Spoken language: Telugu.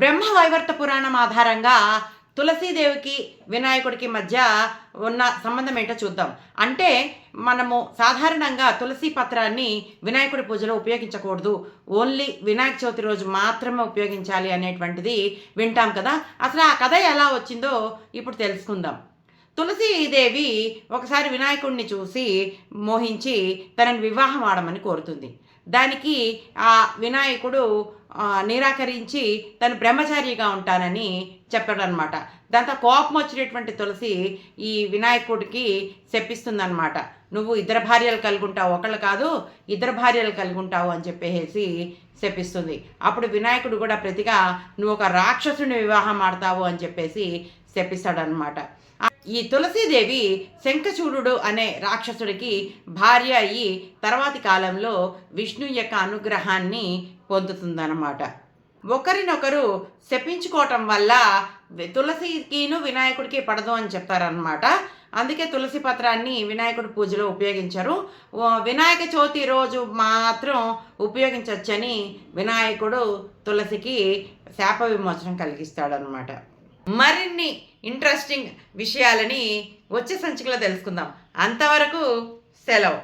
బ్రహ్మవైవర్త పురాణం ఆధారంగా తులసీదేవికి వినాయకుడికి మధ్య ఉన్న సంబంధం ఏంటో చూద్దాం. అంటే మనము సాధారణంగా తులసి పత్రాన్ని వినాయకుడి పూజలో ఉపయోగించకూడదు, ఓన్లీ వినాయక చవితి రోజు మాత్రమే ఉపయోగించాలి అనేటువంటిది వింటాం కదా. అసలు ఆ కథ ఎలా వచ్చిందో ఇప్పుడు తెలుసుకుందాం. తులసీదేవి ఒకసారి వినాయకుడిని చూసి మోహించి తనని వివాహం ఆడమని కోరుతుంది. దానికి ఆ వినాయకుడు నిరాకరించి తను బ్రహ్మచారిగా ఉంటానని చెప్పాడనమాట. దాంతో కోపం వచ్చినటువంటి తులసి ఈ వినాయకుడికి శపిస్తుందనమాట. నువ్వు ఇద్దరు భార్యలు కలిగి ఉంటావు, ఒకళ్ళు కాదు ఇద్దరు భార్యలు కలిగి ఉంటావు అని చెప్పేసి శపిస్తుంది. అప్పుడు వినాయకుడు కూడా ప్రతిగా నువ్వు ఒక రాక్షసుని వివాహం ఆడతావు అని చెప్పేసి శపిస్తాడనమాట. ఈ తులసీదేవి శంఖచూడుడు అనే రాక్షసుడికి భార్య అయ్యి తర్వాతి కాలంలో విష్ణు యొక్క అనుగ్రహాన్ని పొందుతుందన్నమాట. ఒకరినొకరు శపించుకోవటం వల్ల తులసికిను వినాయకుడికి పడదు అని చెప్తారనమాట. అందుకే తులసి పత్రాన్ని వినాయకుడి పూజలో ఉపయోగించరు. వినాయక చవితి రోజు మాత్రం ఉపయోగించవచ్చని వినాయకుడు తులసికి శాప విమోచనం కలిగిస్తాడనమాట. మరిన్ని ఇంట్రెస్టింగ్ విషయాలని వచ్చే సంచికలో తెలుసుకుందాం. అంతవరకు సెలవు.